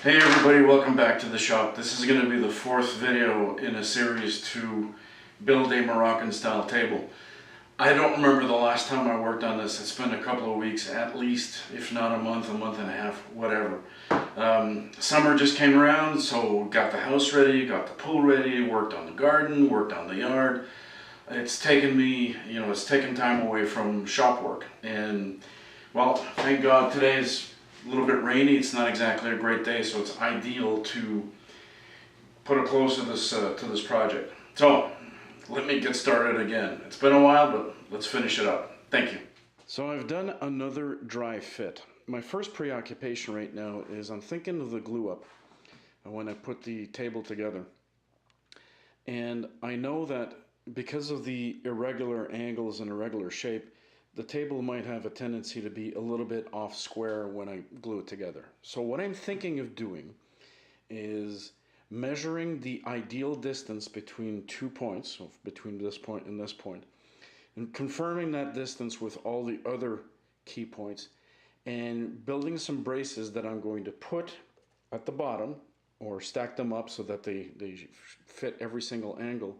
Hey everybody, welcome back to the shop. This is going to be the fourth video in a series to build a Moroccan style table. I don't remember the last time I worked on this. It's been a couple of weeks at least, if not a month and a half, whatever. Summer just came around, so got the house ready, got the pool ready, worked on the garden, worked on the yard. It's taken me, it's taken time away from shop work. And well, thank God today's a little bit rainy. It's not exactly a great day, so it's ideal to put a close to this project. So let me get started again. It's been a while, but let's finish it up. Thank you. So I've done another dry fit. My first preoccupation right now is I'm thinking of the glue up when I put the table together. And I know that because of the irregular angles and irregular shape, the table might have a tendency to be a little bit off square when I glue it together. So what I'm thinking of doing is measuring the ideal distance between 2 points, so between this point and this point, and confirming that distance with all the other key points, and building some braces that I'm going to put at the bottom or stack them up so that they fit every single angle.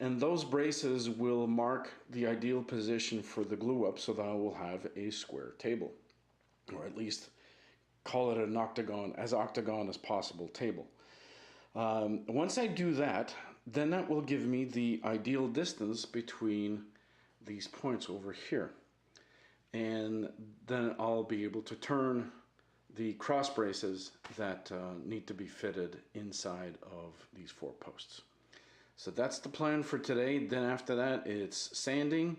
And those braces will mark the ideal position for the glue up so that I will have a square table, or at least call it an octagon as possible table. Once I do that, then that will give me the ideal distance between these points over here. And then I'll be able to turn the cross braces that need to be fitted inside of these 4 posts. So that's the plan for today. Then after that, it's sanding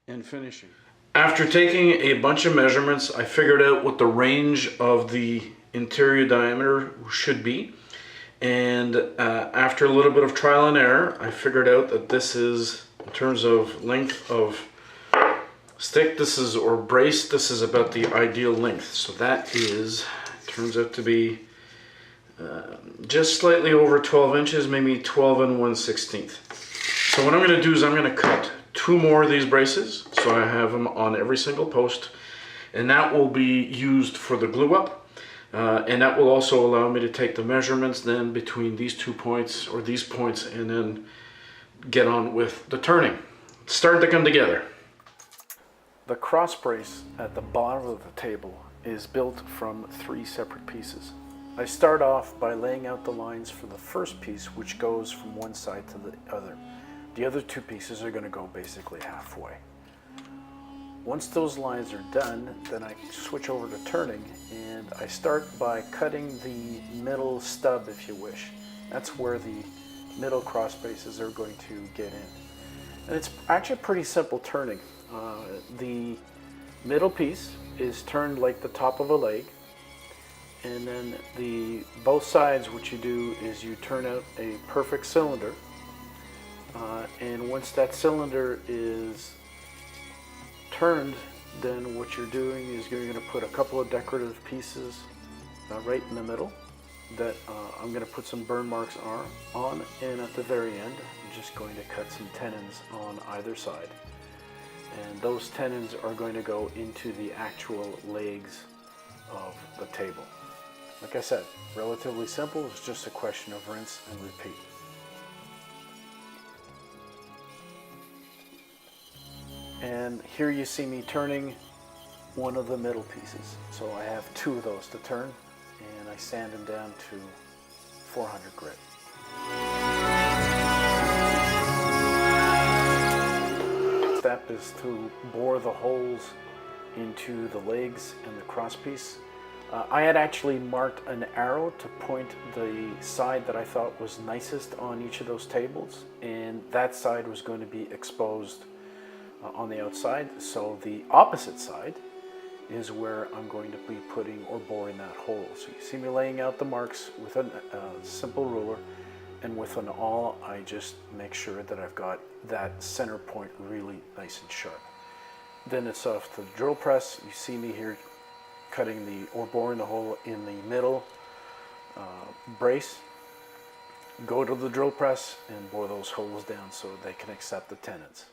and finishing. After taking a bunch of measurements, I figured out what the range of the interior diameter should be. And after a little bit of trial and error, I figured out that this is, in terms of length of stick, or brace, this is about the ideal length. So that is, turns out to be just slightly over 12 inches, maybe 12 and 1/16. So what I'm going to do is I'm going to cut 2 more of these braces, so I have them on every single post, and that will be used for the glue up, and that will also allow me to take the measurements then between these 2 points, or these points, and then get on with the turning. It's starting to come together. The cross brace at the bottom of the table is built from 3 separate pieces. I start off by laying out the lines for the first piece, which goes from one side to the other. The other 2 pieces are going to go basically halfway. Once those lines are done, then I switch over to turning, and I start by cutting the middle stub, if you wish. That's where the middle cross braces are going to get in. And it's actually pretty simple turning. The middle piece is turned like the top of a leg. And then both sides, what you do is you turn out a perfect cylinder. And once that cylinder is turned, then what you're doing is you're going to put a couple of decorative pieces right in the middle that I'm going to put some burn marks on. And at the very end, I'm just going to cut some tenons on either side. And those tenons are going to go into the actual legs of the table. Like I said, relatively simple. It's just a question of rinse and repeat. And here you see me turning one of the middle pieces. So I have 2 of those to turn, and I sand them down to 400 grit. Step is to bore the holes into the legs and the cross piece. I had actually marked an arrow to point the side that I thought was nicest on each of those tables, and that side was going to be exposed on the outside. So the opposite side is where I'm going to be putting or boring that hole. So you see me laying out the marks with a simple ruler, and with an awl I just make sure that I've got that center point really nice and sharp. Then it's off to the drill press. You see me here cutting or boring the hole in the middle brace. Go to the drill press and bore those holes down so they can accept the tenons.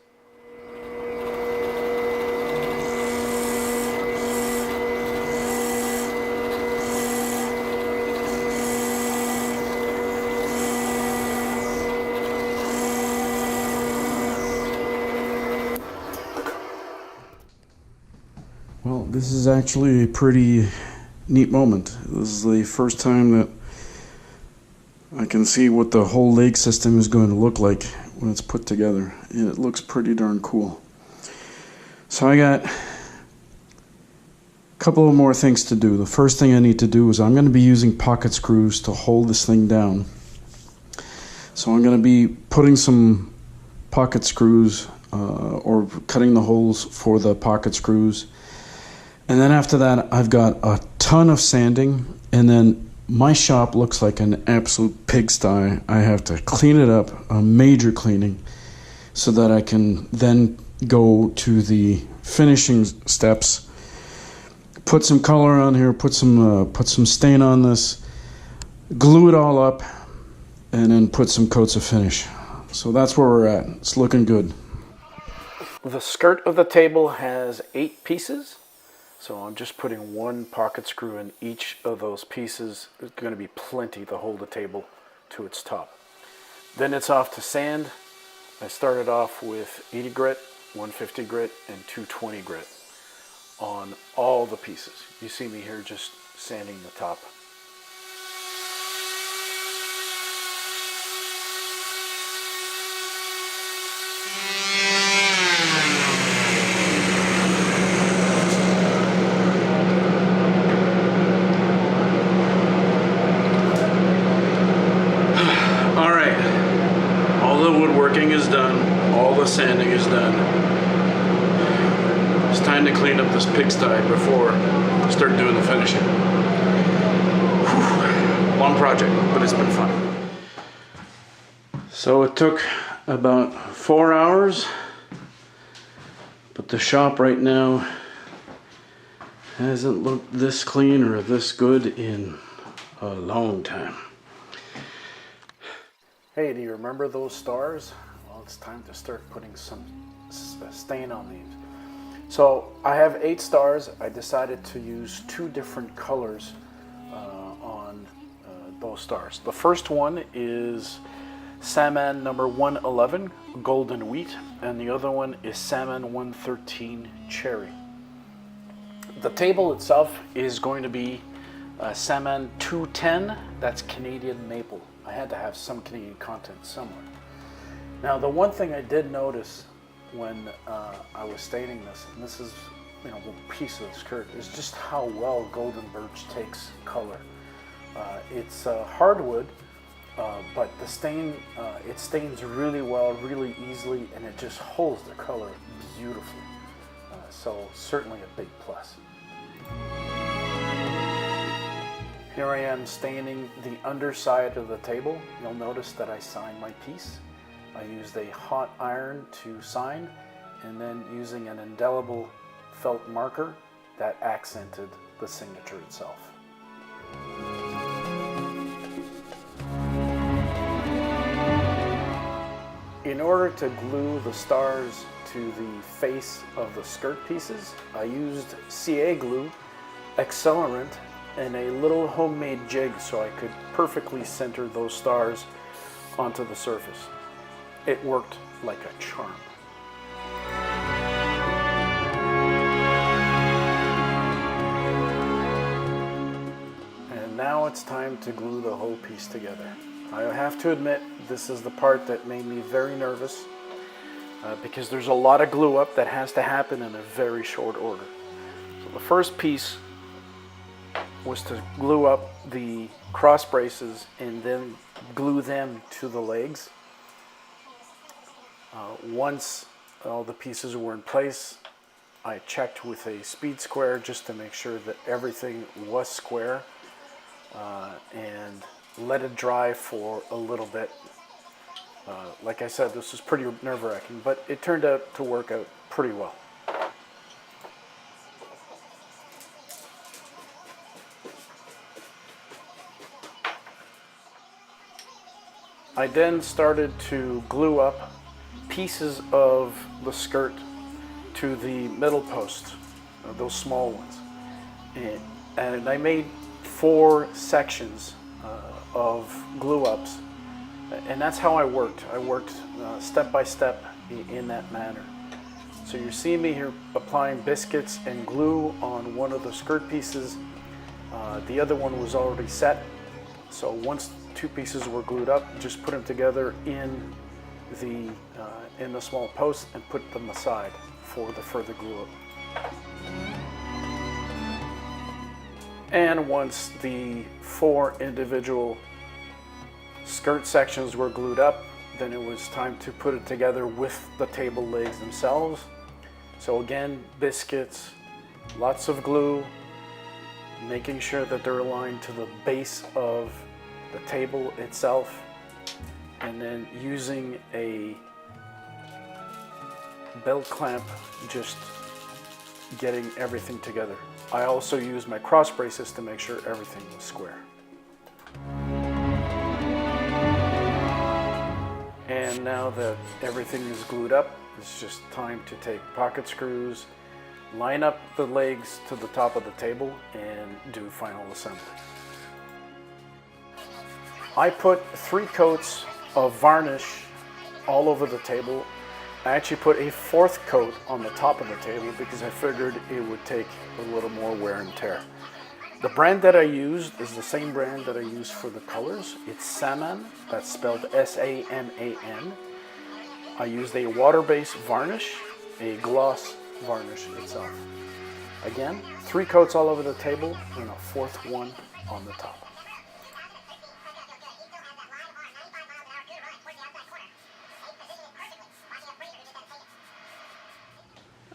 Well, this is actually a pretty neat moment. This is the first time that I can see what the whole lake system is going to look like when it's put together, and it looks pretty darn cool. So I got a couple of more things to do. The first thing I need to do is I'm going to be using pocket screws to hold this thing down. So I'm going to be putting some pocket screws or cutting the holes for the pocket screws. And then after that, I've got a ton of sanding, and then my shop looks like an absolute pigsty. I have to clean it up, a major cleaning, so that I can then go to the finishing steps, put some color on here, put some stain on this, glue it all up, and then put some coats of finish. So that's where we're at. It's looking good. The skirt of the table has 8 pieces. So I'm just putting 1 pocket screw in each of those pieces. There's going to be plenty to hold the table to its top. Then it's off to sand. I started off with 80 grit, 150 grit, and 220 grit on all the pieces. You see me here just sanding the top. Woodworking is done, all the sanding is done. It's time to clean up this pigsty before I start doing the finishing. Whew. Long project, but it's been fun. So it took about 4 hours, but the shop right now hasn't looked this clean or this good in a long time. Hey, do you remember those stars? Well, it's time to start putting some stain on these. So I have 8 stars. I decided to use 2 different colors on those stars. The first one is Salmon number 111, Golden Wheat, and the other one is Salmon 113, Cherry. The table itself is going to be Salmon 210, that's Canadian Maple. I had to have some Canadian content somewhere. Now, the one thing I did notice when I was staining this, and this is, the piece of the skirt, is just how well Golden Birch takes color. It's hardwood, but the stain, it stains really well, really easily, and it just holds the color beautifully. So certainly a big plus. Here I am staining the underside of the table. You'll notice that I signed my piece. I used a hot iron to sign, and then using an indelible felt marker that accented the signature itself. In order to glue the stars to the face of the skirt pieces, I used CA glue, accelerant, and a little homemade jig so I could perfectly center those stars onto the surface. It worked like a charm. And now it's time to glue the whole piece together. I have to admit, this is the part that made me very nervous because there's a lot of glue up that has to happen in a very short order. So the first piece was to glue up the cross braces and then glue them to the legs. Once all the pieces were in place, I checked with a speed square just to make sure that everything was square and let it dry for a little bit. Like I said, this was pretty nerve-wracking, but it turned out to work out pretty well. I then started to glue up pieces of the skirt to the middle posts, those small ones. And I made 4 sections of glue ups, and that's how I worked. I worked step by step in that manner. So you're seeing me here applying biscuits and glue on one of the skirt pieces. The other one was already set. So once two pieces were glued up, just put them together in the small post and put them aside for the further glue up. And once the 4 individual skirt sections were glued up, then it was time to put it together with the table legs themselves. So again, biscuits, lots of glue, making sure that they're aligned to the base of the table itself, and then using a belt clamp, just getting everything together. I also use my cross braces to make sure everything was square. And now that everything is glued up, it's just time to take pocket screws, line up the legs to the top of the table, and do final assembly. I put 3 coats of varnish all over the table. I actually put a 4th coat on the top of the table because I figured it would take a little more wear and tear. The brand that I used is the same brand that I use for the colors. It's Saman, that's spelled S-A-M-A-N. I used a water-based varnish, a gloss varnish itself. Again, 3 coats all over the table and a 4th one on the top.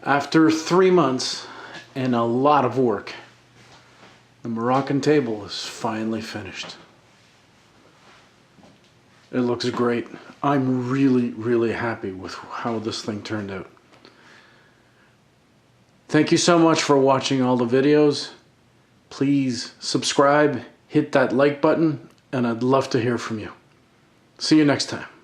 After 3 months and a lot of work, the Moroccan table is finally finished. It looks great. I'm really happy with how this thing turned out. Thank you so much for watching all the videos. Please subscribe, hit that like button, and I'd love to hear from you. See you next time.